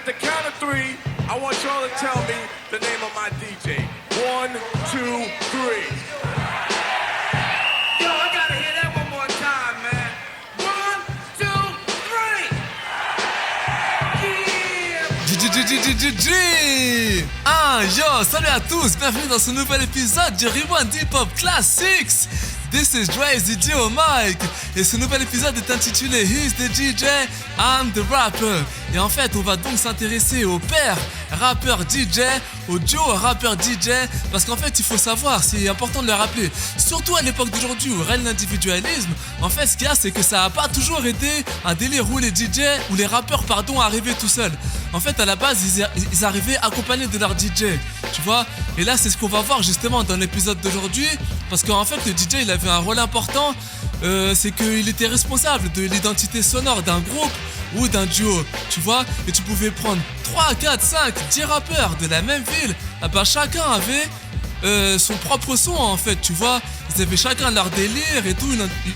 At the count of three, I want y'all to tell me the name of my DJ. 1, 2, 3. Yo, I gotta hear that one more time, man. 1, 2, 3. DJ. Yo, salut à tous, bienvenue dans ce nouvel épisode du Rewind Hip Hop Classics. This is Dre DJ au mic. Et ce nouvel épisode est intitulé He's the DJ, I'm the Rapper. Et en fait, on va donc s'intéresser au père rappeur DJ, au duo rappeur DJ. Parce qu'en fait, il faut savoir, c'est important de le rappeler, surtout à l'époque d'aujourd'hui où règne l'individualisme. En fait, ce qu'il y a, c'est que ça n'a pas toujours été un délire où les DJ, ou les rappeurs, arrivaient tout seuls. En fait, à la base, ils arrivaient accompagnés de leur DJ, tu vois. Et là, c'est ce qu'on va voir justement dans l'épisode d'aujourd'hui. Parce qu'en fait, le DJ, il avait un rôle important. C'est qu'il était responsable de l'identité sonore d'un groupe ou d'un duo, tu vois. Et tu pouvais prendre 3, 4, 5, 10 rappeurs de la même ville. Ah bah, chacun avait son propre son, en fait, tu vois. Ils avaient chacun leur délire et tout,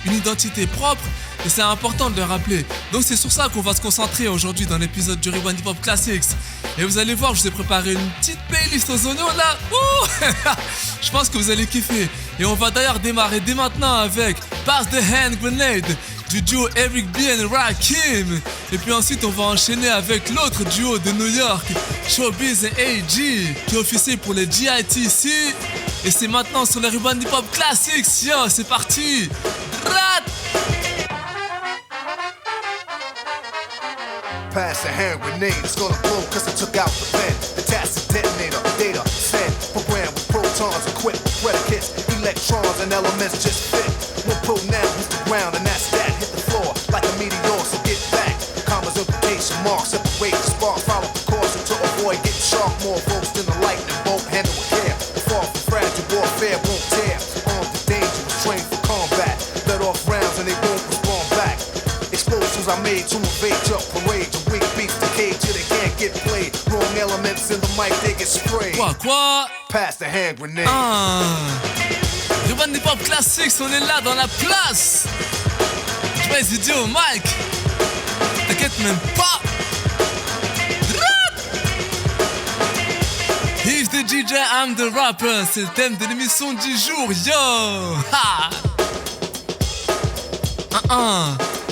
une identité propre. Et c'est important de le rappeler. Donc c'est sur ça qu'on va se concentrer aujourd'hui dans l'épisode du Rewind Hip Hop Classics. Et vous allez voir, je vous ai préparé une petite playlist aux oignons là. Ouh je pense que vous allez kiffer. Et on va d'ailleurs démarrer dès maintenant avec Pass the Hand Grenade du duo Eric B and Rakim. Et puis ensuite on va enchaîner avec l'autre duo de New York, Showbiz et AG, qui officie pour les GITC. Et c'est maintenant sur les Rewind Hip Hop Classics. Yo, c'est parti. Pass the hand grenade, it's gonna blow cause I took out the pen. Attach the detonator, data, send, programmed with protons, equipped with predicates, electrons and elements just fit. One pro now hits the ground and that's that, hit the floor like a meteor, so get back. Commas, implication marks, separate the spark, follow precaution to avoid getting sharp. More folks than the lightning bolt, handle with care. The fall from fragile warfare won't tear. Armed and dangerous, trained for combat. Let off rounds and they won't respond back. Explosives I made to invade your parade. Your weak beats decay till they can't get played. Wrong elements in the mic, they get sprayed. Quoi? Pass the hand grenade. Rewind Hip Hop Classics, on est là dans la place. Je vais essayer au mic. T'inquiète même pas. He's the DJ, I'm the rapper. C'est le thème de l'émission du jour. Yo. Ha.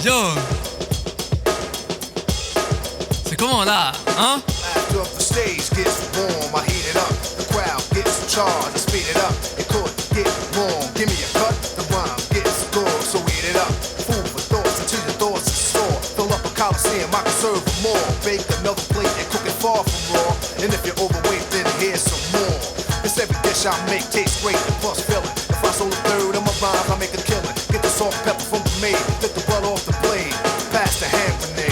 Yo. C'est comment là, hein? After the stage gets warm, I heat it up. The crowd gets charged, I speed it up. It could get wrong. Give me a cut, the rhyme gets good, so eat it up. Food for thoughts until your thoughts are sore. Fill up a coliseum, I can serve more. Bake another plate and cook it far from raw. And if you're overweight, then here's some more. It's every dish I make tastes great and plus filling. If I sold a third of my rhymes, I make a killing. Get the salt and pepper from the maid, lick the butt off the blade. Pass the hand grenade.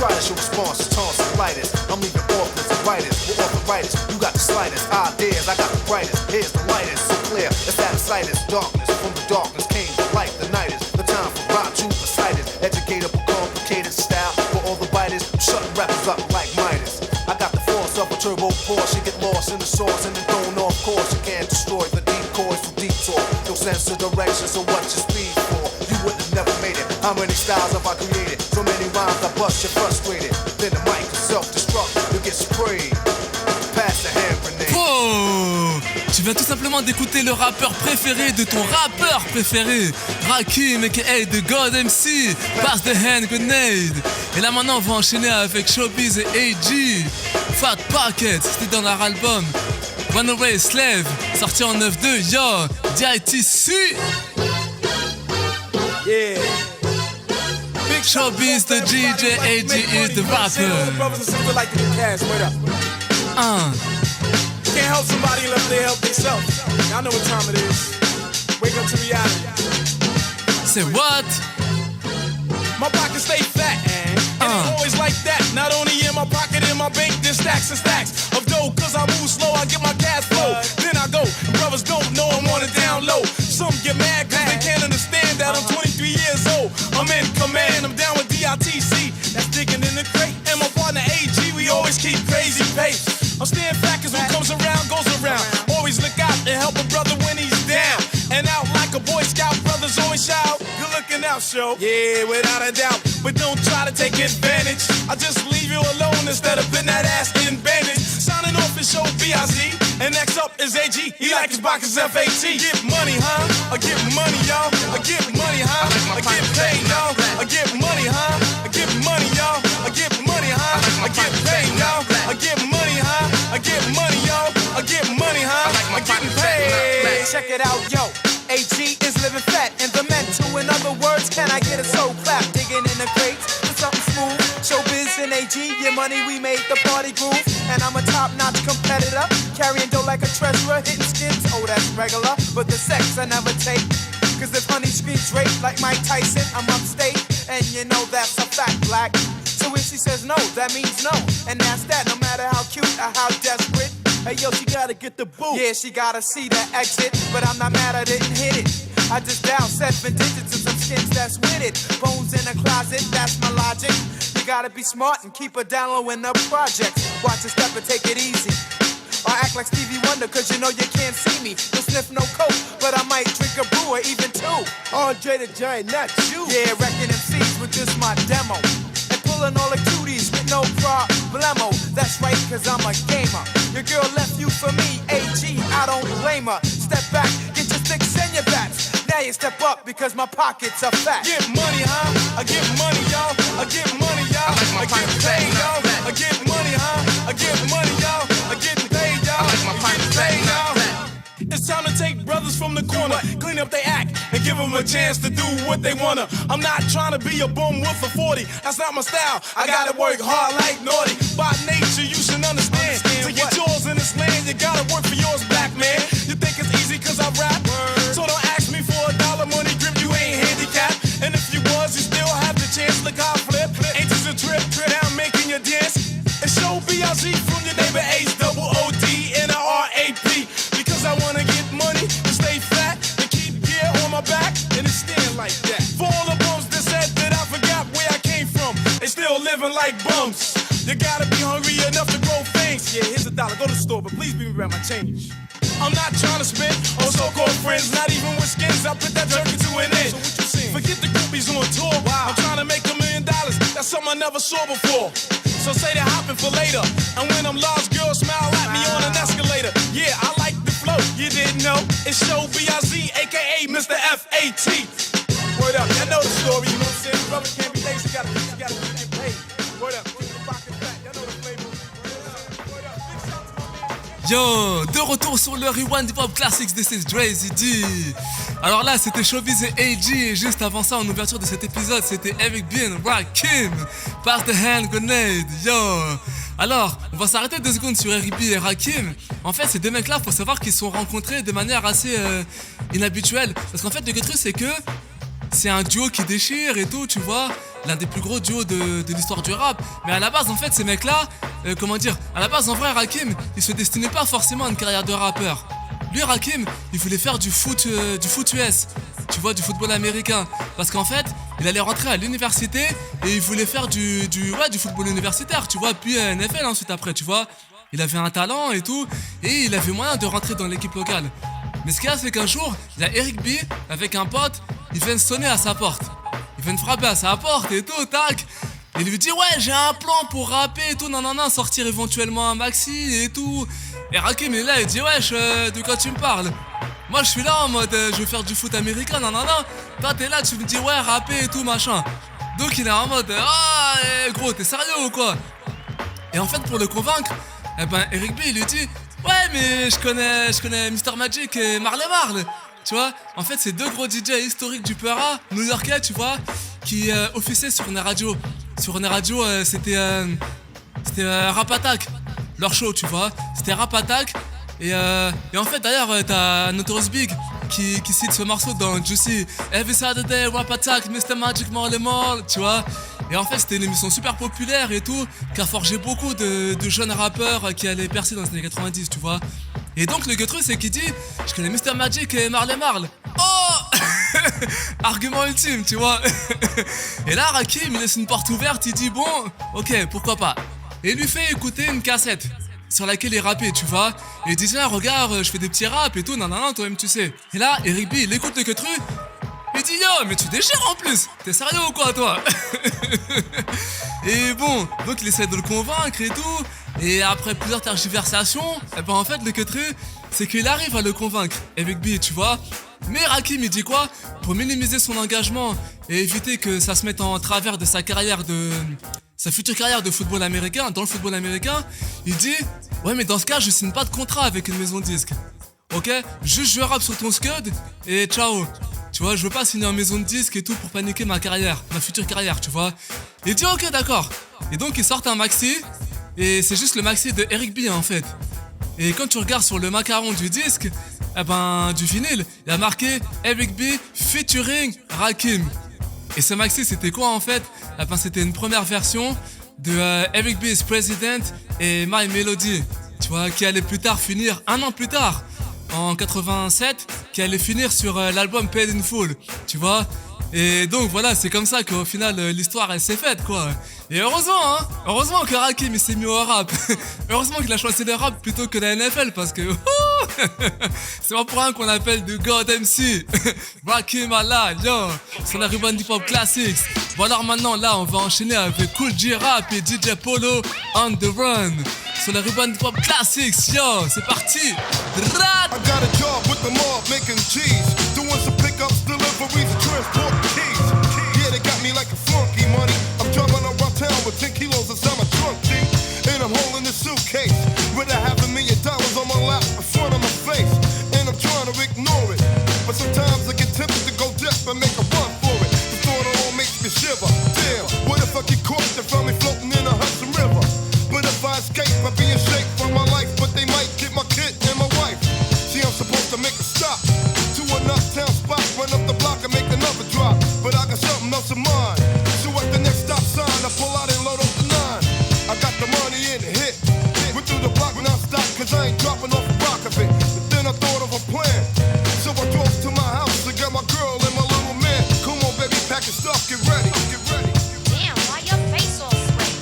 Try to show response, tons of lighters. I'm leaving authors and writers. We're arthritis. You got the slightest ideas. I got the brightest. Here's the lightest. So clear. It's out of sight. It's darkness. From the darkness came the light. The night is the time for rock to reciters. Educatable, complicated style. For all the biters, I'm shutting rappers up like Midas. I got the force of a turbo Porsche. You get lost in the source and then thrown off course. You can't destroy the decoys from detour. No sense of direction. So what you speed for? You would have never made it. How many styles have I created? So many rhymes I bust you frustrated. Then the mic is self-destruct. You get sprayed. Pass the hand grenade. Oh, tu viens tout simplement d'écouter le rappeur préféré de ton rappeur préféré, Rakim aka The God MC. Pass the hand grenade. Et là maintenant on va enchaîner avec Showbiz et AG. Fat Pocket, c'était dans leur album Runaway Slave, sorti en 9-2. Yo, DITC. Yeah. Big Showbiz, the DJ, AG is the rapper. Brothers and sisters like to get cash, wait up. Can't help somebody unless they help themselves. Y'all know what time it is. Wake up to reality. Say what? My pockets stay fat, and it's always like that. Not only in my pocket, in my bank, there's stacks and stacks of dough. Cause I move slow, I get my cash flow. Then I go. Brothers don't know I'm on it down low. Some get mad cause they can't understand that I'm 23 years old. I'm in command, I'm down with DITC. That's the style show. Yeah, without a doubt. But don't try to take advantage. I just leave you alone instead of putting that ass in bandage. Signing off his show B.I.Z. And next up is AG. He like his boxes F.A.T. Get money, huh? I get money, y'all. I get money, huh? I get paid, y'all. I get money, huh? I get money, y'all. I get money, huh? I get paid, y'all. I get money, huh? I get money, y'all. I get money, huh? I'm getting paid. Check it out, yo. AG is living fat in the mental. In other words, can I get a soul clap? Digging in the crates for something smooth. Showbiz and AG, your money, we made the party groove. And I'm a top-notch competitor, carrying dough like a treasurer, hitting skins. Oh, that's regular, but the sex I never take. Cause if honey screams rape like Mike Tyson, I'm upstate. And you know that's a fact, black. So if she says no, that means no. And that's that, no matter how cute or how desperate. Hey yo, she gotta get the boot. Yeah, she gotta see the exit. But I'm not mad I didn't hit it. I just dialed 7 digits and some skins that's with it. Bones in a closet, that's my logic. You gotta be smart and keep a down low in the project. Watch a step and take it easy. Or act like Stevie Wonder, cause you know you can't see me. No sniff, no coke, but I might drink a brew or even 2. Andre the Giant, not you. Yeah, wrecking MCs with just my demo. And pulling all the cuties with no problemo. That's right, cause I'm a gamer. Your girl left you for me, AG, I don't blame her. Step back, get your sticks and your bats. Now you step up because my pockets are fat. Get money, huh? I get money, y'all. I get money, y'all. I get paid, y'all. I get money, huh? I get money, y'all. I get paid, y'all. I get paid, y'all. It's time to take brothers from the corner, clean up their act, and give them a chance to do what they wanna. I'm not trying to be a bum with a 40. That's not my style. I gotta work hard like naughty. By nature, you should understand. To get yours in this land, you gotta work for yours, black man. You think it's easy cause I rap? So don't ask me for $1 money grip, you ain't handicapped. And if you was, you still have the chance to car flip. Ain't this a trip, now I'm making you dance. And show B.I.Z. from your neighbor H-double-O-D and R-A-P. Because I wanna get money and stay fat and keep gear on my back and it stand like that. For all the bums that said that I forgot where I came from, they still living like bums. You gotta be hungry enough to grow fangs. Yeah, here's $1, go to the store, but please be me back my change. I'm not trying to spend on so-called friends, not even with skins. I put that jerky to an end. So what you saying? Forget the groupies on tour. Wow. I'm trying to make $1 million. That's something I never saw before. So say they're hopping for later. And when I'm lost, girls smile at me on an escalator. Yeah, I like the flow. You didn't know? It's Show B.I.Z., aka Mr. F.A.T. Word up, y'all know the story. You know what I'm saying? Brother can't be lazy. You gotta get paid. Word up, keep the pocket fat. Y'all know the flavor. Word up, big shout to my man. Yo, de retour sur le Rewind Hip Hop Classics, this is Dre ZD. Alors là, c'était Showbiz et AG, et juste avant ça, en ouverture de cet épisode, c'était Eric B and Rakim, Pass the Hand Grenade, yo. Alors, on va s'arrêter 2 secondes sur Eric B et Rakim. En fait, ces deux mecs-là, faut savoir qu'ils se sont rencontrés de manière assez inhabituelle. Parce qu'en fait, le truc, c'est que c'est un duo qui déchire et tout, tu vois. L'un des plus gros duos de l'histoire du rap. Mais à la base, en fait, ces mecs-là, à la base, en vrai, Rakim, il se destinait pas forcément à une carrière de rappeur. Lui, Rakim, il voulait faire du foot US, tu vois, du football américain. Parce qu'en fait, il allait rentrer à l'université et il voulait faire du football universitaire, tu vois, puis NFL ensuite après, tu vois. Il avait un talent et tout, et il avait moyen de rentrer dans l'équipe locale. Mais ce qu'il y a, c'est qu'un jour, il y a Eric B, avec un pote, ils viennent sonner à sa porte. Ils viennent frapper à sa porte et tout, tac. Et il lui dit, ouais, j'ai un plan pour rapper et tout, non, sortir éventuellement un maxi et tout. Et Rakim, il est là, il dit, wesh, de quoi tu me parles? Moi, je suis là en mode, je veux faire du foot américain, non. Toi, t'es là, tu me dis, ouais, rapper et tout, machin. Donc, il est en mode, gros, t'es sérieux ou quoi? Et en fait, pour le convaincre, Eric B, il lui dit, ouais, mais je connais Mr. Magic et Marley Marl. Tu vois, en fait, c'est 2 gros DJ historiques du Peura, new-yorkais, tu vois, qui officiaient sur une radio. Sur une radio, c'était Rap Attack, leur show, tu vois. C'était Rap Attack. Et en fait, d'ailleurs, t'as Notorious Big qui cite ce morceau dans Juicy. Every Saturday, Rap Attack, Mr. Magic, Marley Marl, tu vois. Et en fait, c'était une émission super populaire et tout, qui a forgé beaucoup de jeunes rappeurs qui allaient percer dans les années 90, tu vois. Et donc, le truc, c'est qu'il dit, je connais Mr. Magic et Marley Marl. Oh Argument ultime, tu vois. Et là, Rakim, il laisse une porte ouverte, il dit, bon, ok, pourquoi pas. Et il lui fait écouter une cassette sur laquelle il rappait, tu vois. Et il dit, tiens, regarde, je fais des petits raps et tout, non, toi-même, tu sais. Et là, Eric B, il écoute le truc. Il dit yo, mais tu déchires en plus. T'es sérieux ou quoi toi? Et bon, donc il essaie de le convaincre et tout. Et après plusieurs tergiversations, et ben en fait le queutru, c'est qu'il arrive à le convaincre avec B, tu vois. Mais Rakim il dit quoi? Pour minimiser son engagement et éviter que ça se mette en travers de sa carrière sa future carrière de football américain, dans le football américain, il dit ouais mais dans ce cas je signe pas de contrat avec une maison de disques. Ok? Juste je rappe sur ton scud et ciao. Tu vois, je veux pas signer en maison de disques et tout pour paniquer ma carrière, ma future carrière, tu vois. Il dit ok d'accord. Et donc ils sortent un maxi et c'est juste le maxi de Eric B en fait. Et quand tu regardes sur le macaron du disque, eh ben du vinyle, il y a marqué Eric B featuring Rakim. Et ce maxi c'était quoi en fait? Eh ben c'était une première version de Eric B's President et My Melody, tu vois, qui allait plus tard finir, un an plus tard, en 87, qui allait finir sur l'album Paid in Full, tu vois. Et donc voilà, c'est comme ça qu'au final l'histoire elle s'est faite quoi. Et heureusement heureusement que Rakim il s'est mis au rap. Heureusement qu'il a choisi le rap plutôt que la NFL parce que c'est pas pour rien qu'on appelle de God MC. Rakim Allah, yo, sur la ruban hip hop classics. Bon alors maintenant là on va enchaîner avec Kool G Rap et DJ Polo on the run. Sur la ruban hip hop classics, yo, c'est parti. I got a job with the mob making cheese, doing some pickups, deliveries, transport keys. Yeah, they got me like a flunky money. I'm driving around town with 10 kilos inside my trunk, G. And I'm holding a suitcase with $500,000 on my lap in front of my face. And I'm trying to ignore it, but sometimes I get tempted to go deaf and make a run for it. The thought alone makes me shiver. Damn, what if I get caught and found me floating in the Hudson River? But if I escape, I'd be in shape for my life. But they might get my kid and my wife. See, I'm supposed to make a stop to an uptown spot, run up the block and make another drop. But I got something else in mind. So at the next stop sign, I pull out and load up the 9. I got the money in the hit. Went through the block non-stop, cause I ain't dropping off a rock of it. But then I thought of a plan. So I drove to my house to get my girl and my little man. Come on, baby, pack your stuff, get ready, get ready. Damn, why your face all sweaty?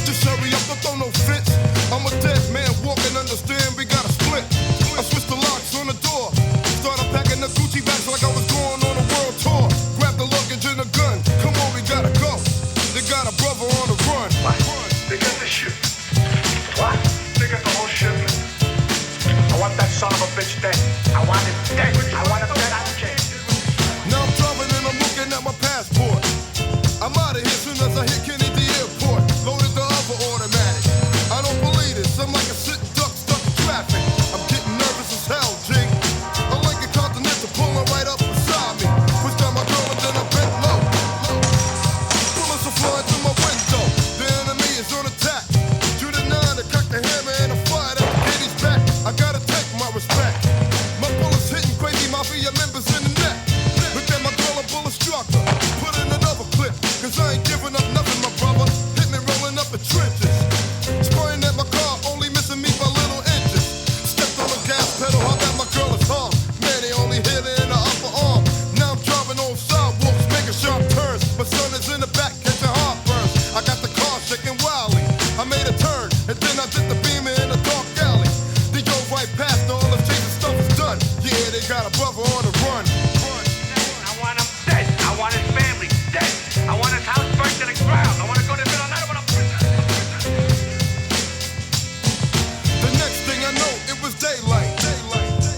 Just hurry up, don't throw no fits. I'm a dead man walking, understand we gotta split. I switched the locks on the door. Started packing the Gucci bags like I was going on a world tour. Grab the luggage and a gun. Come on, we gotta go. They got a brother on the run. What? They got the ship. What? They got the whole shipment. I want that son of a bitch dead. I want him dead. I want him dead. I don't care. Now I'm driving and I'm looking at my passport. I'm out of here soon as I hit Kennedy Airport. Loaded the other automatic. I don't believe this. I'm like a sitting duck stuck in traffic. I'm getting nervous as hell, G. I like a Continental pulling right up beside me. Push down my girl and then I bent low. Bullets are flying through my window. The enemy is on attack. Shoot a 9 to cock the hammer and I fired at the kitty's back. I gotta take my respect. My bullets hitting crazy mafia members in the neck. Look at my girl, a bullet struck her. Put in another clip, cause I ain't giving up nothing, my brother. Hit me rolling up the trenches. Spraying at my car, only missing me by little inches. Stepped on the gas pedal, I bet my girl is hung. Man, they only hit her in the upper arm. Now I'm driving on sidewalks, making sharp turns. My son is in the back, catching heartburns. I got the car shaking wildly. I made a turn, and then I did the beamer in a dark alley. They drove right past, all the chasing stuff is done. Yeah, they got a brother on the run. I want him dead. I want his family dead. I want his house burnt to the ground. I want to go to middle night. I want to. The next thing I know, it was daylight.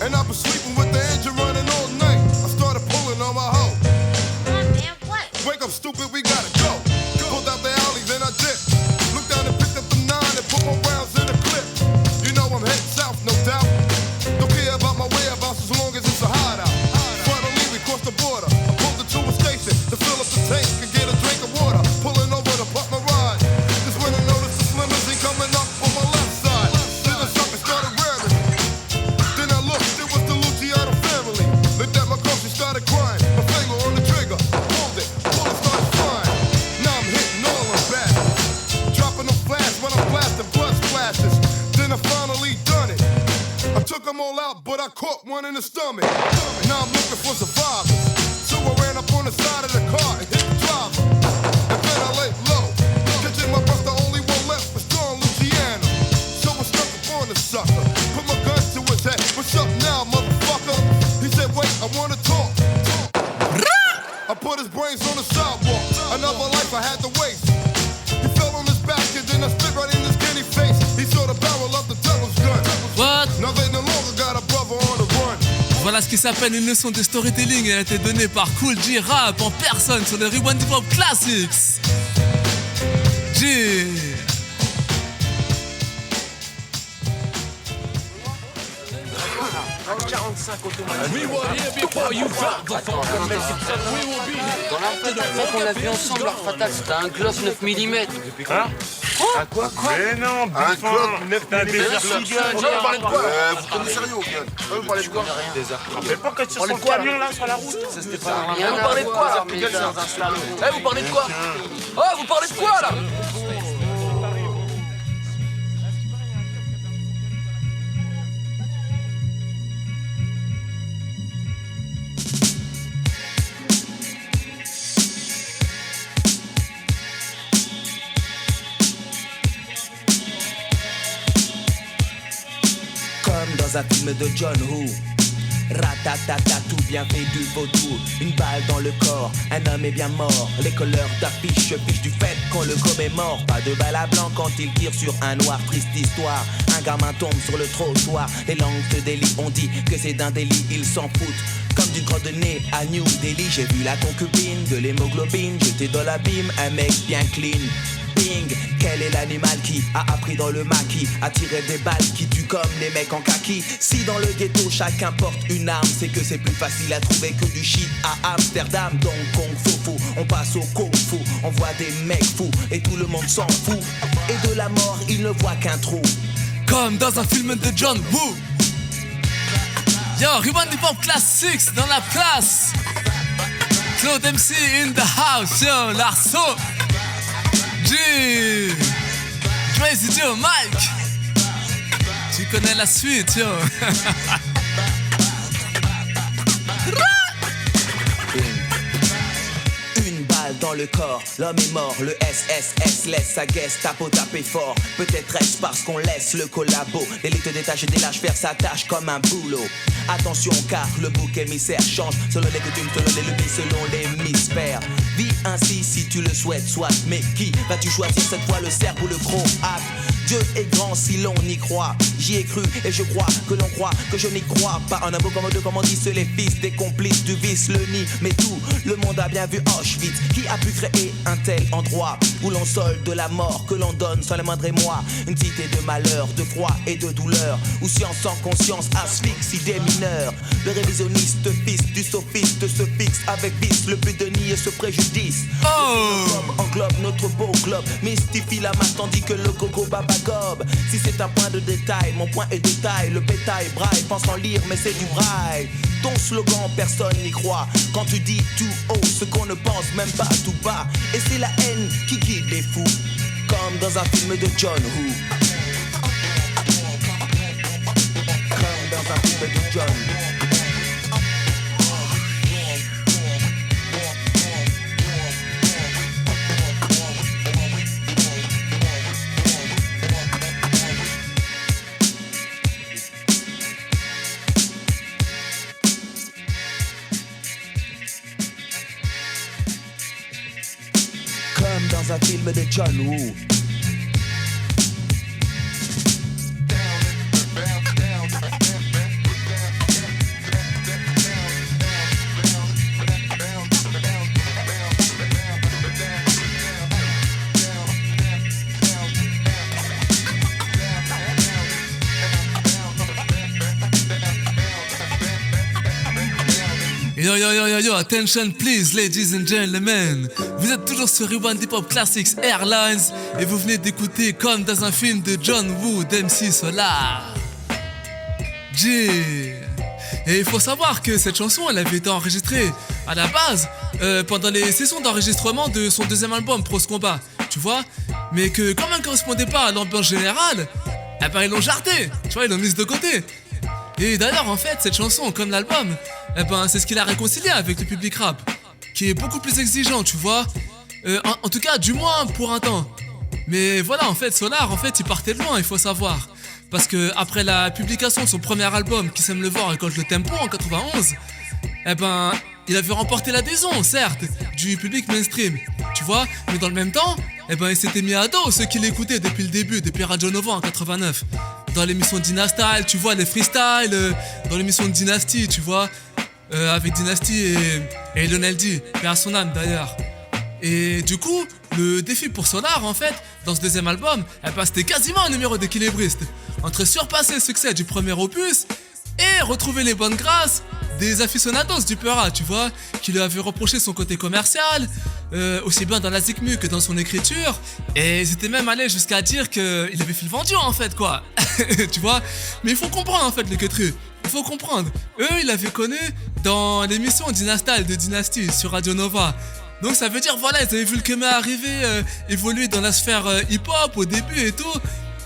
And I was sleeping with the engine running all night. I started pulling on my hoe. Come on, man, what? Wake up, stupid, we gotta go. Pulled out the alley, then I dipped. Looked down and picked up the 9 and put my rounds in the clip. You know I'm heading south, no doubt. Don't care about my whereabouts as long as it's a hideout. Finally, we crossed the border. I pulled into a station to fill up the tank and get a drink of water. Pulling over to pop my ride. Just when I noticed the limousine coming up on my left side. Then the something started ramming. Then I looked, it was the Luciano family. Looked at my car, she started crying. My finger on the trigger, pulled it, bullet started flying. Now I'm hitting all of that. Dropping them fast when I'm blasting blood splashes. Then I finally done it. I took them all out, but I caught one in the stomach. Now I'm looking for survivors. So I ran up on the side of the car and hit the driver. And then I laid low. Catching my breath, the only one left was John Luciano. So I stuck up on the sucker. Put my gun to his head. What's up now, motherfucker? He said, wait, I wanna talk. Voilà ce qui s'appelle une leçon de storytelling et elle a été donnée par Kool G Rap en personne sur le Rewind Hip Hop Classics. G. Dans l'interprétation qu'on a vu ensemble, leur fatal, c'était un Glock 9 mm. Hein? Un quoi? Mais non, un Glock 9 mm. Vous parlez de quoi? Vous connaissez rien au gun. Vous parlez de quoi? Mais pas quand tu sur le camion là, sur la route. Vous parlez de quoi là? Vous parlez de quoi? Oh, vous parlez de quoi là? Comme dans un film de John Woo. Ratatata, tout bien fait du vautour. Une balle dans le corps, un homme est bien mort. Les couleurs d'affiche se fichent du fait qu'on le commémore. Pas de balle à blanc quand il tire sur un noir. Triste histoire, un gamin tombe sur le trottoir. Les langues de délit ont dit que c'est d'un délit, ils s'en foutent. Comme du gros de nez à New Delhi, j'ai vu la concubine de l'hémoglobine. J'étais dans l'abîme, un mec bien clean. Bing, quel est l'animal qui a appris dans le maquis à tirer des balles qui tuent comme les mecs en kaki? Si dans le ghetto chacun porte une arme, c'est que c'est plus facile à trouver que du shit à Amsterdam. Donc Kung Fu, on passe au Kung Fu, on voit des mecs fous et tout le monde s'en fout. Et de la mort, il ne voit qu'un trou. Comme dans un film de John Woo. Yo, Rewind Hip Hop Classics dans la place. Claude MC in the house, yo, l'arceau. G. Crazy Joe, Mike. Tu connais la suite, yo. Une balle dans le corps, l'homme est mort. Le SSS laisse sa Gestapo taper fort. Peut-être est-ce parce qu'on laisse le collabo. L'élite détache et délâche faire sa tâche comme un boulot. Attention car le bouc émissaire change selon les coutumes, selon les lubies, selon l'hémisphère. Vis ainsi si tu le souhaites, soit. Mais qui vas-tu choisir cette fois, le cerf ou le croate? Dieu est grand si l'on y croit. J'y ai cru et je crois que l'on croit que je n'y crois pas. En un mot comme deux, comme on dit, c'est les fils des complices du vice, le nid. Mais tout le monde a bien vu Auschwitz. Qui a pu créer un tel endroit où l'on solde de la mort que l'on donne sans le moindre émoi? Une cité de malheur, de froid et de douleur, où science sans conscience asphyxie des mineurs. Le révisionniste, fils du sophiste, se fixe avec vice le but de nier ce préjudice. Oh! Englobe notre beau globe, mystifie la masse tandis que le coco babagobe. Si c'est un point de détail, mon point est de taille. Le bétail braille, pense en lire mais c'est du braille. Ton slogan personne n'y croit quand tu dis tout haut ce qu'on ne pense même pas tout bas. Et c'est la haine qui guide les fous, comme dans un film de John Woo. Comme dans un film de John Woo. Comme dans un film de John Woo. Yo yo yo yo yo, attention please ladies and gentlemen. Vous êtes toujours sur Rewind Hip Hop Classics Airlines et vous venez d'écouter comme dans un film de John Woo d'MC Solar. G. Et il faut savoir que cette chanson elle avait été enregistrée à la base pendant les sessions d'enregistrement de son deuxième album Pros Combat, tu vois, mais que comme elle ne correspondait pas à l'ambiance générale, eh ben ils l'ont jarté, tu vois, ils l'ont mise de côté. Et d'ailleurs en fait cette chanson comme l'album, eh ben c'est ce qu'il a réconcilié avec le public rap, qui est beaucoup plus exigeant, tu vois, en tout cas du moins pour un temps. Mais voilà, en fait Solar en fait il partait de loin, il faut savoir, parce que après la publication de son premier album Qui sème le vent récolte le tempo en 91, eh ben il avait remporté l'adhésion certes du public mainstream, tu vois, mais dans le même temps, eh ben il s'était mis à dos ceux qui l'écoutaient depuis le début, depuis Radio Nova en 89. dans l'émission Dynastyle, tu vois, les freestyles, dans l'émission de Dynasty, tu vois, avec Dynasty et Lionel D, paix à son âme d'ailleurs. Et du coup, le défi pour Solar, en fait, dans ce deuxième album, c'était quasiment un numéro d'équilibriste. Entre surpasser le succès du premier opus et retrouver les bonnes grâces des aficionados du Peura, tu vois, qui lui avaient reproché son côté commercial, aussi bien dans la Zikmu que dans son écriture, et ils étaient même allés jusqu'à dire qu'il avait fait le vendu, en fait, quoi. Tu vois, mais il faut comprendre, en fait, le Ketru. Il faut comprendre. Eux, ils l'avaient connu dans l'émission Dynastyle de Dynasty sur Radio Nova. Donc ça veut dire, voilà, ils avaient vu le Kemet arriver, évoluer dans la sphère hip-hop au début et tout.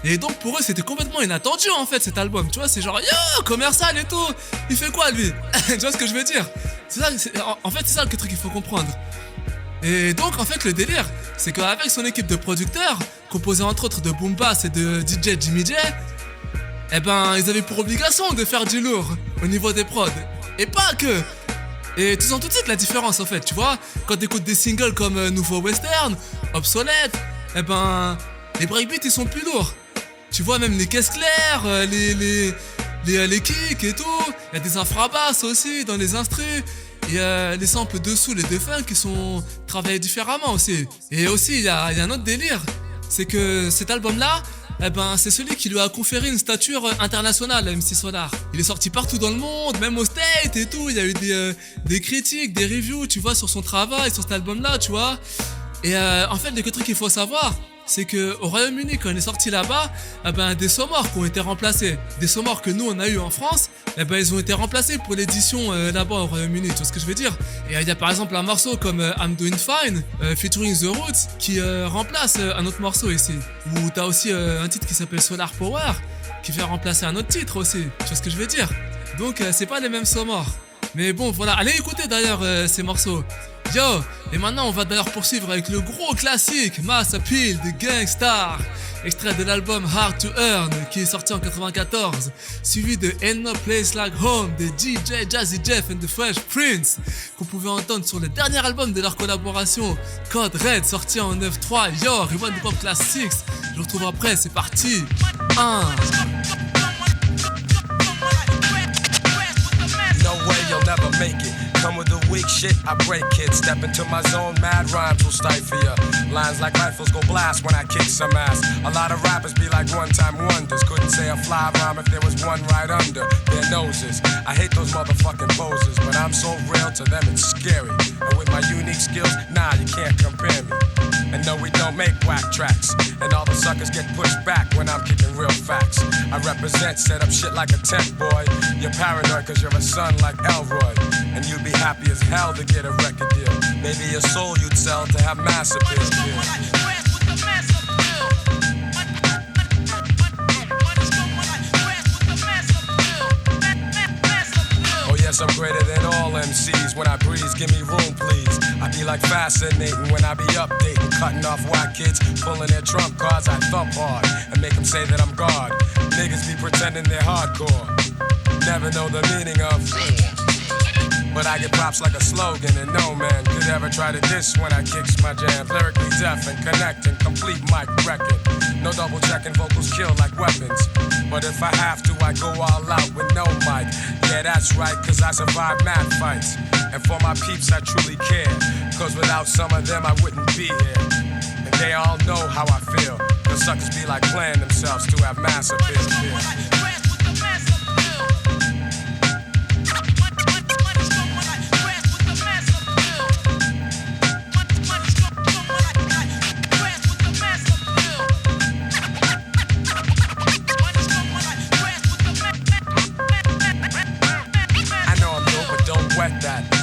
Et donc pour eux, c'était complètement inattendu, en fait, cet album. Tu vois, c'est genre, yo, commercial et tout. Il fait quoi, lui? Tu vois ce que je veux dire? C'est ça, en fait, c'est ça le truc qu'il faut comprendre. Et donc, en fait, le délire, c'est qu'avec son équipe de producteurs, composée entre autres de Boom Bass et de DJ Jimmy J, eh ben, ils avaient pour obligation de faire du lourd au niveau des prods. Et pas que. Et tu sens tout de suite la différence, en fait, tu vois. Quand t'écoutes des singles comme Nouveau Western, Obsolète, eh ben, les breakbeats, ils sont plus lourds. Tu vois, même les caisses claires, les kicks et tout. Il y a des infrabasses aussi dans les instrus. Et les samples dessous, les deux funk, qui sont travaillés différemment aussi. Et aussi, il y a un autre délire. C'est que cet album-là, eh ben, c'est celui qui lui a conféré une stature internationale à MC Solar. Il est sorti partout dans le monde, même aux States et tout. Il y a eu des critiques, des reviews, tu vois, sur son travail, sur cet album-là, tu vois. Et en fait, le truc qu'il faut savoir, c'est qu'au Royaume-Uni, quand il est sorti là-bas, eh ben, des sommors qui ont été remplacés. Des sommors que nous, on a eu en France, eh ben, ils ont été remplacés pour l'édition là-bas au Royaume-Uni, tu vois ce que je veux dire? Et il y a par exemple un morceau comme I'm Doing Fine, featuring The Roots, qui remplace un autre morceau ici. Ou t'as aussi un titre qui s'appelle Solar Power, qui fait remplacer un autre titre aussi, tu vois ce que je veux dire? Donc c'est pas les mêmes sommors. Mais bon, voilà, allez écouter d'ailleurs ces morceaux. Yo, et maintenant on va d'ailleurs poursuivre avec le gros classique Mass Appeal de Gang Starr, extrait de l'album Hard to Earn qui est sorti en 94, suivi de Ain't No Place Like Home de DJ Jazzy Jeff and the Fresh Prince, qu'on pouvait entendre sur le dernier album de leur collaboration Code Red, sorti en 9-3. Yo, Rewind Hip Hop Classics, je vous retrouve après, c'est parti. 1. No way you'll never make it. Come with the weak shit, I break it. Step into my zone, mad rhymes will stifle ya. Lines like rifles go blast when I kick some ass. A lot of rappers be like one-time wonders. Couldn't say a fly rhyme if there was one right under their noses. I hate those motherfucking poses, but I'm so real to them it's scary. And with my unique skills, nah, you can't compare me. And no, we don't make whack tracks. And all the suckers get pushed back when I'm kicking real facts. I represent, set up shit like a tent boy. You're paranoid cause you're a son like Elroy. And you'd be happy as hell to get a record deal. Maybe your soul you'd sell to have mass appeal. Oh yes, I'm greater than all MCs. When I breeze, give me room please. I be like fascinating when I be updating, cutting off whack kids, pulling their trump cards. I thump hard and make them say that I'm God. Niggas be pretending they're hardcore, never know the meaning of. But I get props like a slogan, and no man could ever try to diss when I kicks my jams. Lyrically deaf and connecting, complete mic wrecking. No double checking, vocals kill like weapons. But if I have to, I go all out with no mic. Yeah, that's right, cause I survive mad fights. And for my peeps, I truly care. Cause without some of them, I wouldn't be here. And they all know how I feel. The suckers be like playing themselves to have mass appeal.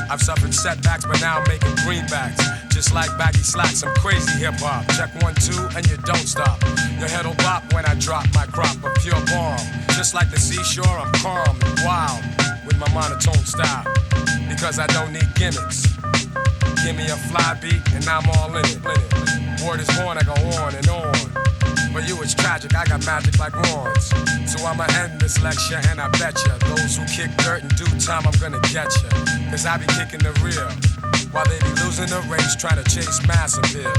I've suffered setbacks, but now I'm making greenbacks. Just like baggy slacks, I'm crazy hip-hop. Check 1, 2, and you don't stop. Your head'll bop when I drop my crop of pure bomb. Just like the seashore, I'm calm and wild with my monotone style. Because I don't need gimmicks. Give me a fly beat, and I'm all in it. Word is born, I go on and on. For you it's tragic, I got magic like wands. So I'ma end this lecture and I betcha those who kick dirt in due time, I'm gonna get ya. Cause I be kicking the real, while they be losing the race trying to chase mass appeal.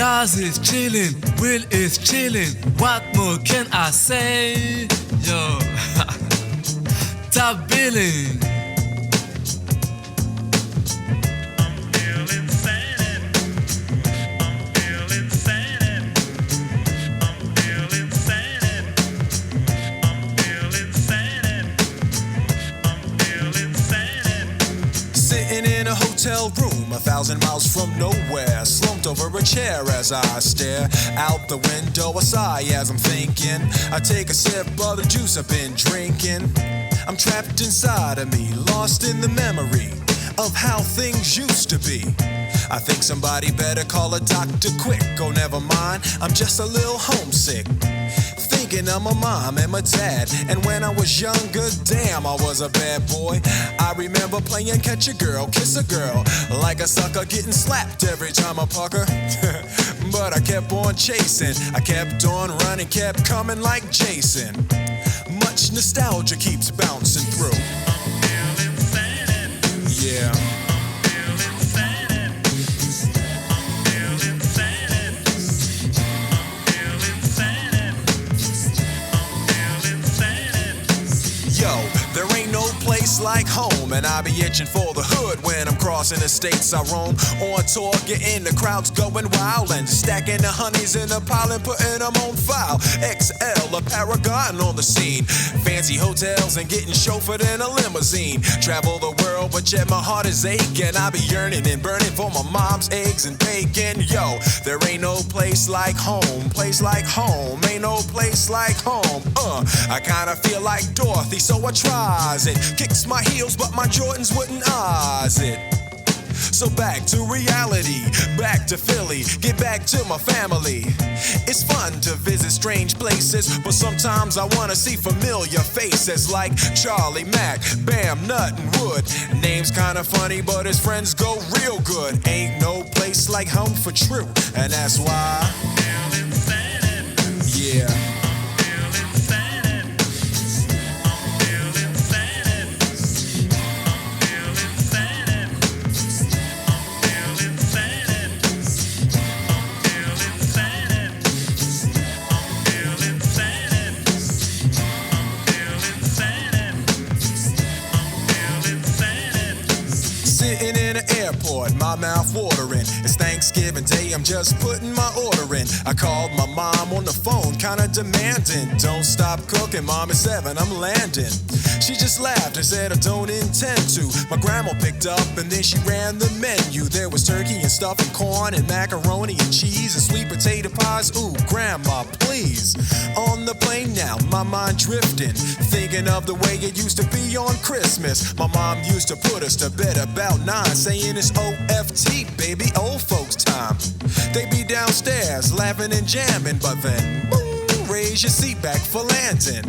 Jazz is chillin', Will is chillin'. What more can I say? Yo, top billing. Sitting in a hotel room 1,000 miles from nowhere, slumped over a chair as I stare out the window, a sigh as I'm thinking. I take a sip of the juice I've been drinking. I'm trapped inside of me, lost in the memory of how things used to be. I think somebody better call a doctor quick. Oh, never mind, I'm just a little homesick, thinking of my mom and my dad. And when I was younger, damn, I was a bad boy. I remember playing catch a girl, kiss a girl, like a sucker, getting slapped every time I pucker. But I kept on chasing, I kept on running, kept coming like Jason. Much nostalgia keeps bouncing through. Yeah. Yo, there ain't no place like home, and I be itching for the hood when I'm crossing the states I roam. On tour, getting the crowds going wild, and stacking the honeys in a pile and putting them on file. XL, a paragon on the scene. Fancy hotels and getting chauffeured in a limousine. Travel the world, but yet my heart is aching. I be yearning and burning for my mom's eggs and bacon. Yo, there ain't no place like home. Place like home, ain't no place like home. I kinda feel like Dorothy, so I tries it. Kicks my heels, but my Jordans wouldn't eyes it. So back to reality, back to Philly, get back to my family. It's fun to visit strange places, but sometimes I wanna see familiar faces like Charlie Mack, Bam, Nut, and Wood. Name's kinda funny, but his friends go real good. Ain't no place like home for true, and that's why. Yeah. Sitting in an airport, my mouth watering. It's Thanksgiving Day, I'm just putting my order in. I called my mom on the phone, kinda demanding. Don't stop cooking, mom, at 7, I'm landing. She just laughed and said I don't intend to. My grandma picked up and then she ran the menu. There was turkey and stuff and corn and macaroni and cheese and sweet potato pies. Ooh, grandma, please. On the plane now, my mind drifting, thinking of the way it used to be on Christmas. My mom used to put us to bed about 9, saying it's OFT, baby, old folks time. They be downstairs laughing and jamming, but then, boom, raise your seat back for landing.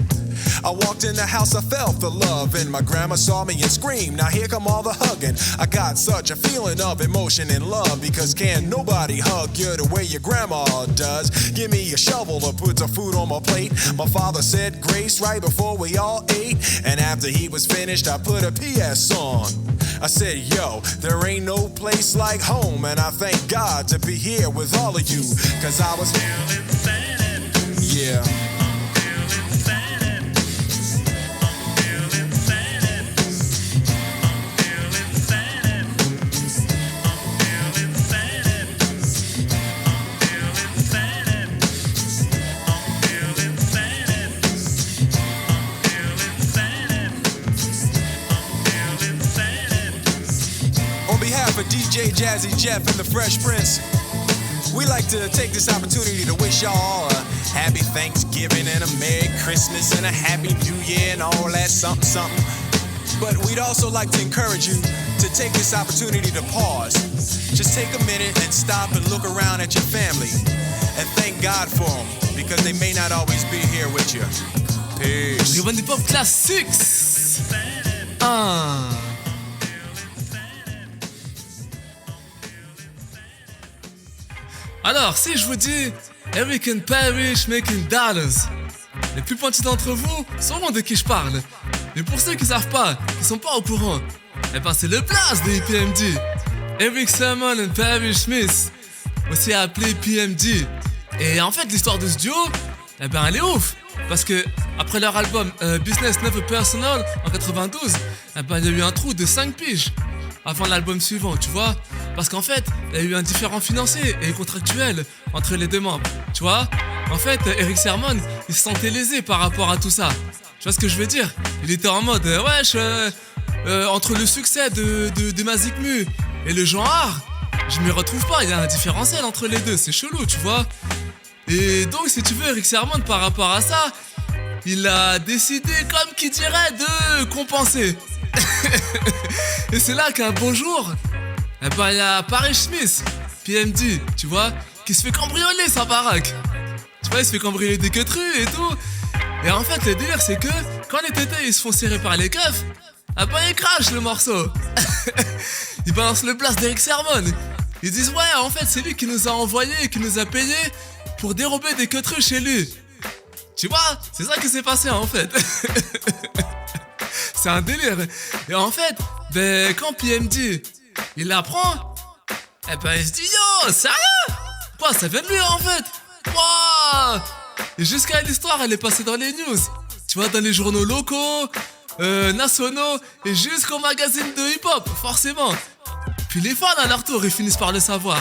I walked in the house, I felt the love, and my grandma saw me and screamed, now here come all the hugging. I got such a feeling of emotion and love, because can't nobody hug you the way your grandma does. Give me a shovel to put the food on my plate. My father said grace right before we all ate, and after he was finished, I put a PS on. I said, yo, there ain't no place like home, and I thank God to be here with all of you, cause I was yeah. For DJ Jazzy Jeff and the Fresh Prince, we like to take this opportunity to wish y'all all a happy Thanksgiving and a Merry Christmas and a Happy New Year and all that something. But we'd also like to encourage you to take this opportunity to pause. Just take a minute and stop and look around at your family and thank God for them, because they may not always be here with you. Peace. Rewind Hip Hop Classics 1. Alors, si je vous dis Eric and Parrish making dollars, les plus pointus d'entre vous sauront de qui je parle. Mais pour ceux qui savent pas, qui sont pas au courant, eh ben c'est le blast de EPMD. Eric Sermon and Parrish Smith. aussi appelé PMD. Et en fait, l'histoire de ce duo, eh ben, elle est ouf. Parce que après leur album Business Never Personal en 92, eh ben, il y a eu un trou de 5 piges avant l'album suivant, tu vois. Parce qu'en fait, il y a eu un différend financier et contractuel entre les deux membres, tu vois. En fait, Eric Sermon, il se sentait lésé par rapport à tout ça. Tu vois ce que je veux dire? Il était en mode, wesh, entre le succès de Mazik Mu et le genre, je m'y retrouve pas, il y a un différentiel entre les deux, c'est chelou, tu vois. Et donc, si tu veux, Eric Sermon, par rapport à ça, il a décidé, comme qui dirait, de compenser. Et c'est là qu'un beau jour, eh ben, il y a Parrish Smith, PMD, tu vois, qui se fait cambrioler sa baraque. Tu vois, il se fait cambrioler des queutrus et tout. Et en fait, le délire, c'est que quand les tétés ils se font serrer par les keufs, eh ben, ils crachent le morceau. Ils balancent le blast d'Eric Sermon. Ils disent, ouais, en fait, c'est lui qui nous a envoyé, qui nous a payé pour dérober des queutrus chez lui. Tu vois, c'est ça qui s'est passé en fait. C'est un délire. Et en fait, ben, quand PMD il l'apprend, eh ben il se dit yo, sérieux? Quoi, ça vient de lui en fait? Wow. Et jusqu'à l'histoire, elle est passée dans les news. Tu vois, dans les journaux locaux, nationaux et jusqu'au magazine de hip-hop, forcément. Puis les fans à leur tour, ils finissent par le savoir.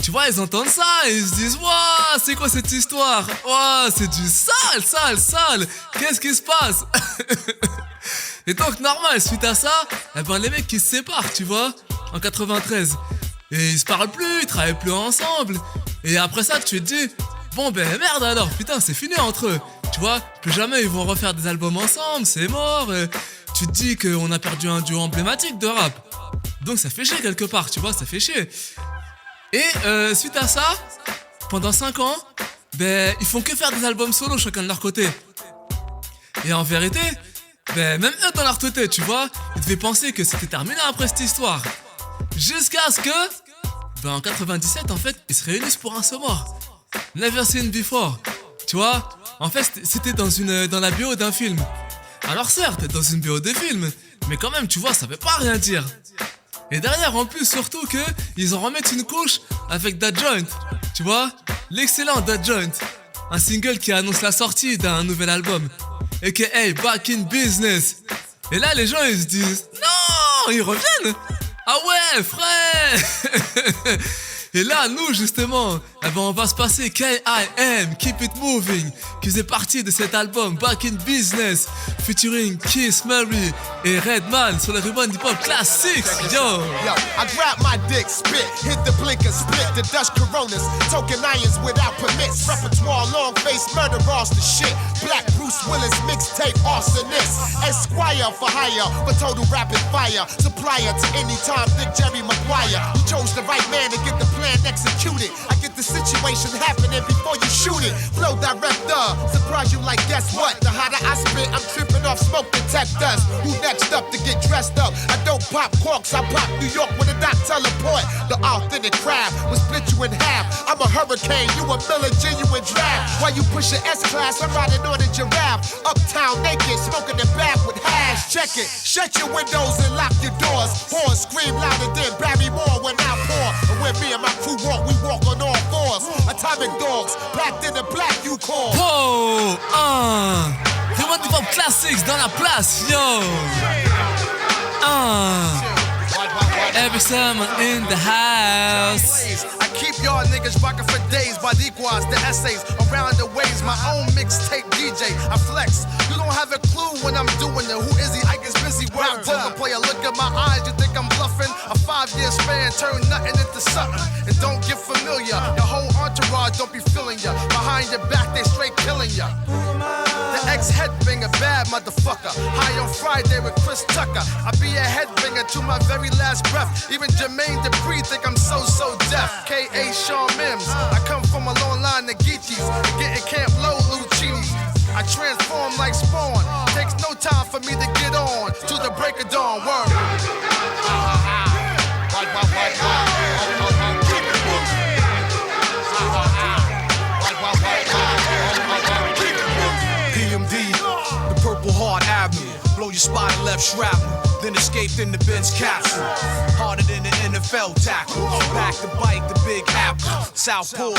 Tu vois, ils entendent ça et ils se disent « Waouh, c'est quoi cette histoire? Waouh, c'est du sale. Qu'est-ce qui se passe ?» Et donc, normal, suite à ça, eh ben, les mecs qui se séparent, tu vois, en 93. Et ils se parlent plus, ils travaillent plus ensemble. Et après ça, tu te dis « Bon, ben merde alors, putain, c'est fini entre eux. » Tu vois, plus jamais ils vont refaire des albums ensemble, c'est mort. Tu te dis qu'on a perdu un duo emblématique de rap. Donc ça fait chier quelque part, tu vois, ça fait chier. Et suite à ça, pendant 5 ans, ben, ils font que faire des albums solo chacun de leur côté. Et en vérité, ben, même eux dans leur tête, tu vois, ils devaient penser que c'était terminé après cette histoire. Jusqu'à ce que, ben, en 97, en fait, ils se réunissent pour un seul mort. Never Seen Before. Tu vois, en fait, c'était dans la bio d'un film. Alors certes, dans une bio de film, mais quand même, tu vois, ça veut pas rien dire. Et derrière, en plus, surtout que ils en remettent une couche avec Da Joint. Tu vois, l'excellent Da Joint. Un single qui annonce la sortie d'un nouvel album. A.K.A. Back in Business. Et là, les gens, ils se disent, non, ils reviennent. Ah ouais, frère. Et là, nous, justement, eh ben, on va se passer K.I.M. Keep It Moving, qui faisait partie de cet album Back in Business, featuring Keith Murray et Redman sur le Rewind Hip Hop Classics. Yo, I grab my dick, spit, hit the blinker, split the Dutch Coronas, token irons without permits, repertoire, long face, murder, the shit, Black Bruce Willis, mixtape, arsonist, Esquire for hire, for total rapid fire, supplier to any time, Dick Jerry Maguire, you chose the right man to get the plan executed. I get the situation happening before you shoot it. Flow director, surprise you like guess what? The hotter I spit, I'm tripping off smoke detectors. Who next up to get dressed up? I don't pop corks, I pop New York with a dot teleport. The authentic crab will split you in half. I'm a hurricane, you a Miller genuine draft. Why you push your S-Class? I'm riding on a giraffe. Uptown naked, smoking the back with hash. Check it, shut your windows and lock your doors. Horn scream louder than Barry Moore when I pour. And when me and my crew walk, we walk on all fours. Atomic dogs, packed in the black you call. Oh, Rewind Hip Hop Classics dans la place, yo. Every summer in the house. I keep y'all niggas rockin' for days by the equals, the essays around the ways. My own mixtape DJ, I flex. You don't have a clue when I'm doing it. Who is he? I get busy. Rap poker player, look at my eyes. You think I'm bluffing? A 5-year span, turn nothing into something. And don't get familiar. Your whole entourage don't be feeling ya. Behind your back, they straight killing ya. The ex-headbanger, bad motherfucker. High on Friday with Chris Tucker. I be a headbanger to my very last breath. Even Jermaine Dupri think I'm so deaf. K.A. Shawn Mims. I come from a long line of Geechees. Getting Camp Low Lucinis. I transform like Spawn. Takes no time for me to get on. To the break of dawn. Word. PMD, the Purple Heart Avenue. blow your spine and left shrapnel. Then escaped in the Benz capsule. Harder than the NFL tackle. Back to bite the big apple. Southpaw,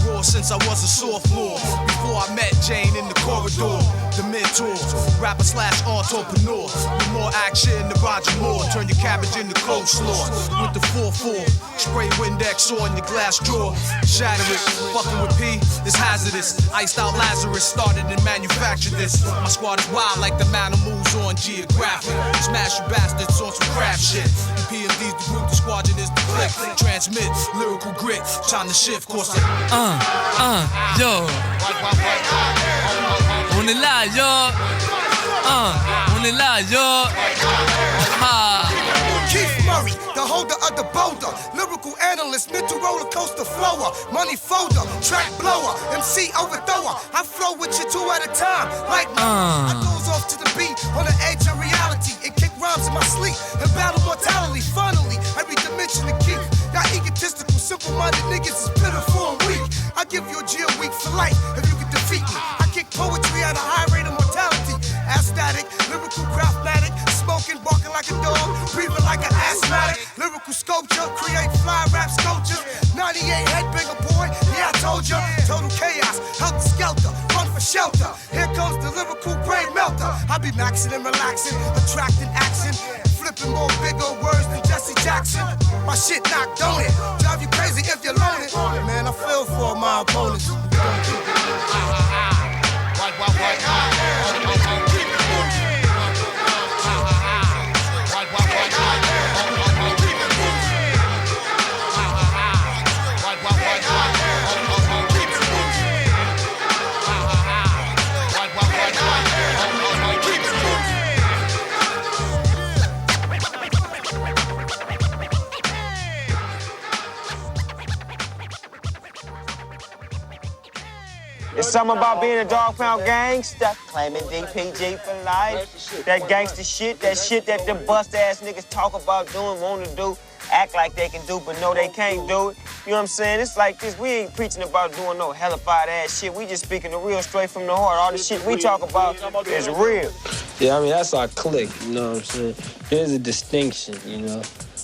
raw since I was a sophomore. Before I met Jane in the corridor. The mentor, rapper / entrepreneur. With more action than Roger Moore. Turn your cabbage into coleslaw. With the 4-4, spray Windex on your glass drawer. Shatter it, fucking with P is hazardous. Iced out Lazarus started and manufactured this. My squad is wild like the man who moves on Geographic. Smash you bastards on some crap shit. The PMD's the group, the squadron is the click. Transmit lyrical grit, time to shift course. Yo. On est là, yo. On est là, yo. Keith Murray, the holder of the boulder, lyrical analyst, mental roller coaster flower, money folder, track blower, MC overthrower. I flow with you 2 at a time, like I goes off to the beat on the edge of reality and kick rhymes in my sleep and battle mortality. Finally, every dimension to keep. Y'all egotistical, simple-minded niggas is pitiful and weak. I give you a jail week for life if you can defeat me. I kick poetry at a high rate of mortality. Aesthetic, lyrical craftmatic, smoking, barking like a dog, breathing like an asthmatic. Lyrical sculpture, create fly rap sculptures. 98 headbanger boy, yeah I told ya. Total chaos, helter skelter, run for shelter. Here comes the lyrical brain melter. I be maxing and relaxing, attracting action. Flipping more bigger words than Jesse Jackson. My shit knocked on it. Drive you crazy if you loan it. Man, I feel for my opponents. It's something about being a Dog Pound gangsta, claiming DPG for life. That gangsta shit, that shit that them bust-ass niggas talk about doing, want to do, act like they can do, but no, they can't do it. You know what I'm saying? It's like this. We ain't preaching about doing no hellified ass shit. We just speaking the real straight from the heart. All the shit we talk about is real. Yeah, I mean, that's our clique, you know what I'm saying? There's a distinction, you know?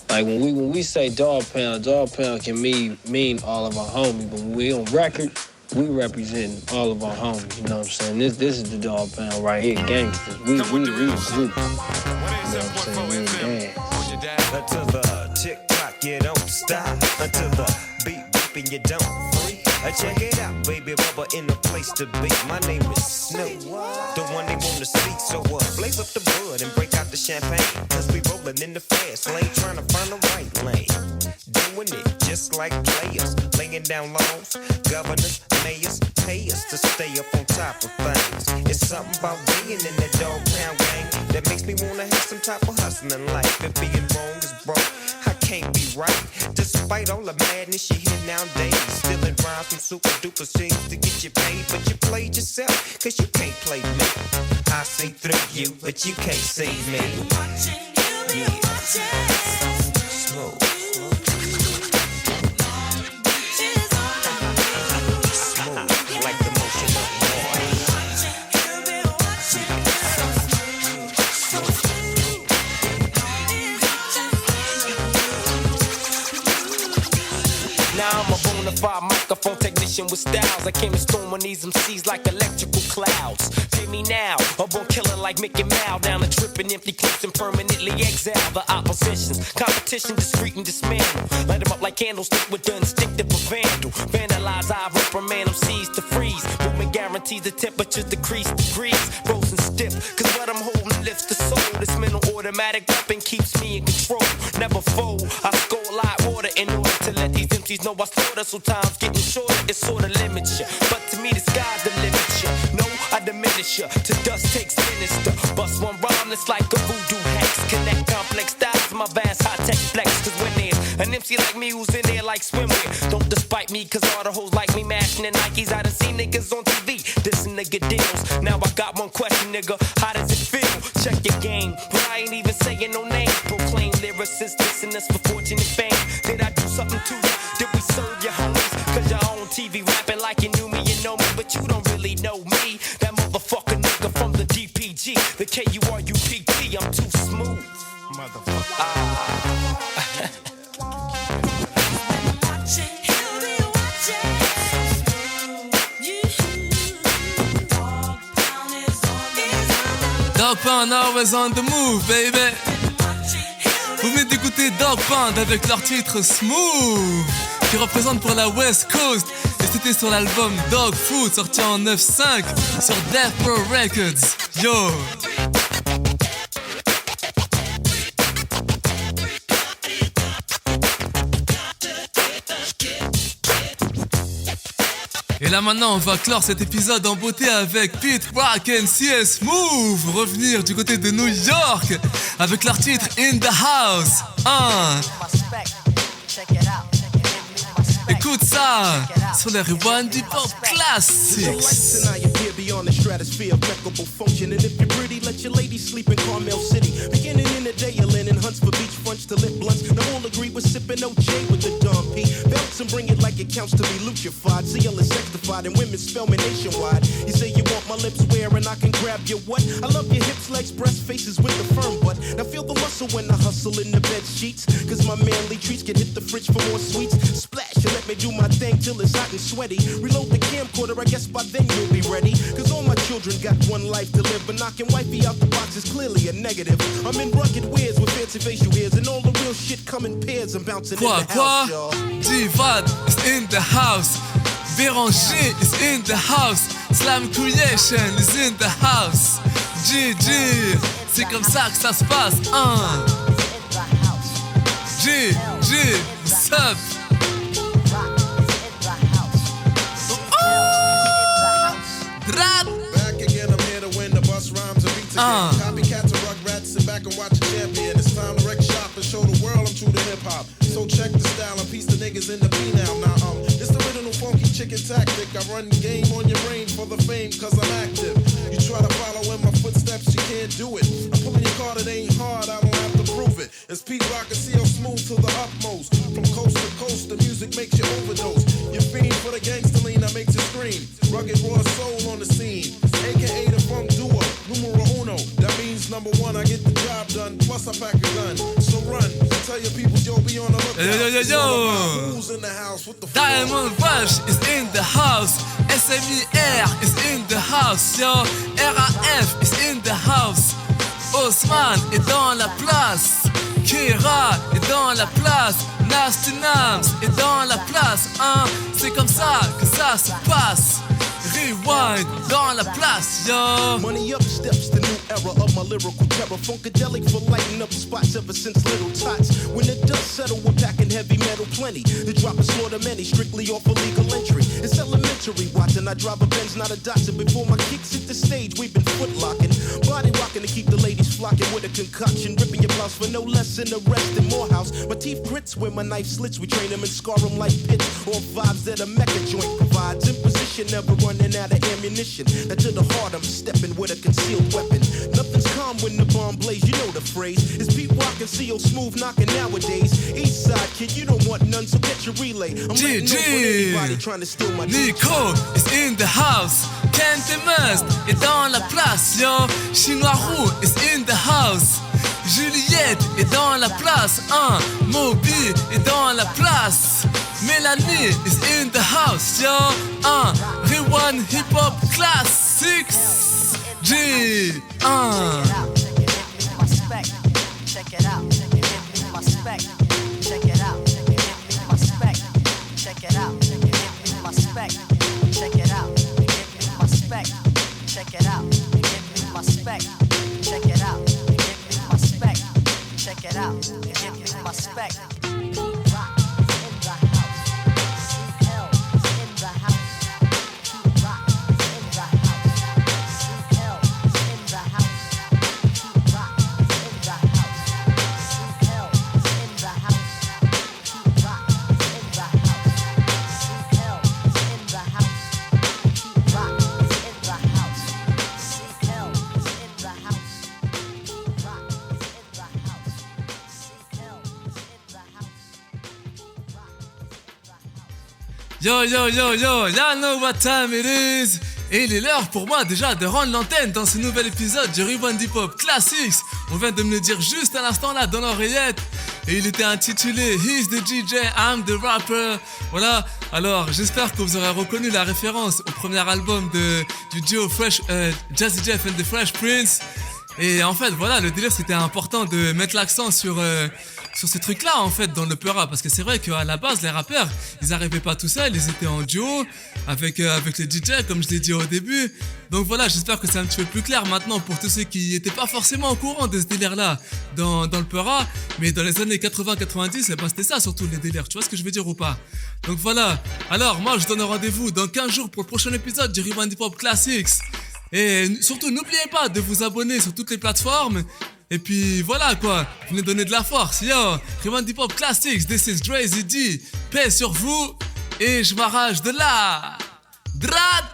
Like, when we say Dog Pound can mean all of our homies, but when we on record, we represent all of our homies, you know what I'm saying? This is the Dog Pound right here, gangsters. We a group. You know what I'm saying? We a gang. Until the tick-tock, you don't stop. Until the beat, you don't free. Check it out, baby, Bubba in the place to be. My name is Snoop, the one they wanna see. So blaze up the bud and break out the champagne. Cause we rolling in the fast lane, trying to find the right lane. Doing it just like players, laying down laws. Governors, mayors, pay us to stay up on top of things. It's something about being in that Dog Pound gang that makes me wanna have some type of hustling life. If being wrong is broke, I can't be right. Despite all the madness you hear nowadays, stealing rhymes from super duper scenes to get you paid. But you played yourself, cause you can't play me. I see through you, but you can't see me. Yeah. Smooth. Like the motion of water. Now I'm a bona fide microphone technician with styles. I came to storm on these MCs like electrical clouds. Hear me now, a born killer like Mickey Mouse. Down the trip and empty clips and permanently exile the oppositions. Competition discreet and dismantle. Light them up like candlestick with the instinctive of vandal. Vandalize, I reprimand MCs to freeze. Movement guarantees the temperatures decrease degrees. Frozen stiff, cause what I'm holding lifts the soul. This mental automatic weapon keeps me in control. Never fold, I score like water in order to let these MCs know I slaughter. So time's getting shorter, it sorta limits ya. But to me the sky's the limit ya. No, I diminish ya, to dust takes sinister. Bust one rhyme that's like a voodoo hex. Connect complex styles to my vast high-tech flex. Cause when there's an MC like me who's in there like swimwear, don't despite me cause all the hoes like me mashing the Nikes. I done seen niggas on TV, dissing nigga deals. Now I got one question, nigga, how does it feel? Check your game, but I ain't even saying no name. Proclaim lyricists dissing us for fortune and fame. Did I do something to you? Did we serve your homies? Cause you're on TV rapping like you knew me, you know me, but you don't really know me. That motherfucker nigga from the DPG, the KURUP. Dog Pound, always on the move, baby. Vous venez d'écouter Dog Pound avec leur titre Smooth, qui représente pour la West Coast. Et c'était sur l'album Dog Food, sorti en 9.5 sur Death Row Records. Yo! Et là maintenant on va clore cet épisode en beauté avec Pete Rock and CS Move. Revenir du côté de New York avec leur titre In The House. Écoute ça sur les Rewind Hip Hop Classics. Beyond the stratosphere, impeccable function. And if you're pretty, let your lady sleep in Carmel City. Beginning in the day, you're linen hunts for beach fronts to lit blunts. Now all agree we're sipping OJ with the Dom P. Bounce and bring it like it counts to be lutrified. Seal is sexified and women spell me nationwide. You say you want my lips where and I can grab your what? I love your hips, legs, breast, faces with the firm butt. Now feel the muscle when I hustle in the bed sheets. Cause my manly treats can hit the fridge for more sweets. Splash and let me do my thing till it's hot and sweaty. Reload the camcorder, I guess by then you'll be ready. Cause all my children got one life to live, but knocking wifey out the box is clearly a negative. I'm in rugged wears with fancy facial hairs, and all the real shit come in pairs. I'm bouncing in the house, y'all. Divad is in the house. Béranger is in the house. Slam Creation is in the house. GG, c'est comme ça que ça se passe. GG, what's up? Back again, I'm here to win the bus rhymes and beats again. Copycats and rugrats, sit back and watch a champion. It's time to wreck shop and show the world I'm true to hip hop. So check the style and piece the niggas in the B now. Now, it's the original funky chicken tactic. I run game on your brain for the fame, cause I'm active. You try to follow in my footsteps, you can't do it. I'm pulling your card, it ain't hard, I don't have to prove it. It's Pete Rock and CL Smooth to the utmost. From coast to coast, the music makes you overdose. You fiend for the gangster lean that makes you scream. Rugged raw soul on the scene, aka the funk duo, numero uno. That means number one, I get the job done, plus I pack a gun. So run, tell your people you'll be on the lookout. Yo. Who's in the house? What the Diamond Rush is in the house. SMIR is in the house, yo. RAF is in the house. Osman est dans la place. Kira est dans la place. Nasty Nams est dans la place. C'est comme ça que ça se passe. Rewind dans la place, yo. Money up steps the new era of my lyrical terror. Funkadelic for lighting up spots ever since little tots. When the dust settle, we're packing heavy metal plenty. The drop is slaughter many, strictly off illegal entry. It's elementary watching. I drive a Benz, not a Datsun. Before my kicks hit the stage, we've been foot locking. Body rocking to keep the ladies flocking with a concoction. Ripping your blouse for no less than arrest in Morehouse. My teeth grits where my knife slits. We train them and scar them like pits. All vibes that a mecha joint provides. In position, never running out of ammunition. Now to the heart, I'm stepping with a concealed weapon. Nothing's calm when the bomb blaze, you know the phrase. It's Pete Rock and CO Smooth knocking nowadays. East side kid, you don't want none, so get your relay. I'm letting know when anybody trying to steal my Nico is in the house. Kente Must est dans la place, yo. Chinois Roux is in the house. Juliette est dans la place, Moby est dans la place. Mélanie is in the house, yo. Rewind Hip Hop Classics. G. Check it out. Check it out. Check it out. Check it out. Check it out. Check it out. Check it out. Check it out. Give me my spec. Rock in the house. CL in the house. Rock in the house. CL in the house. Rock in the house. CL in the house. Rock in the house. CL in the house. Rock in the house. CL in the house. Yo, y'all know what time it is. Et il est l'heure pour moi déjà de rendre l'antenne dans ce nouvel épisode du Rewind Hip Hop Classics. On vient de me le dire juste à l'instant là dans l'oreillette. Et il était intitulé He's the DJ, I'm the Rapper. Voilà, alors j'espère que vous aurez reconnu la référence au premier album du duo Jazzy Jeff and the Fresh Prince. Et en fait, voilà, le délire, c'était important de mettre l'accent sur ces trucs-là, en fait, dans le Peura. Parce que c'est vrai qu'à la base, les rappeurs, ils arrivaient pas tout seuls, ils étaient en duo avec les DJ, comme je l'ai dit au début. Donc voilà, j'espère que c'est un petit peu plus clair maintenant pour tous ceux qui étaient pas forcément au courant de ce délire-là dans le Peura. Mais dans les années 80-90, eh ben, c'était ça surtout les délires. Tu vois ce que je veux dire ou pas? Donc voilà. Alors, moi, je donne rendez-vous dans 15 jours pour le prochain épisode du Rewind Hip Hop Classics. Et surtout, n'oubliez pas de vous abonner sur toutes les plateformes. Et puis voilà quoi, venez donner de la force. Yo, Rewind Hip Hop Classics, this is Dre Z D. Paix sur vous. Et je m'arrache de là. Drat.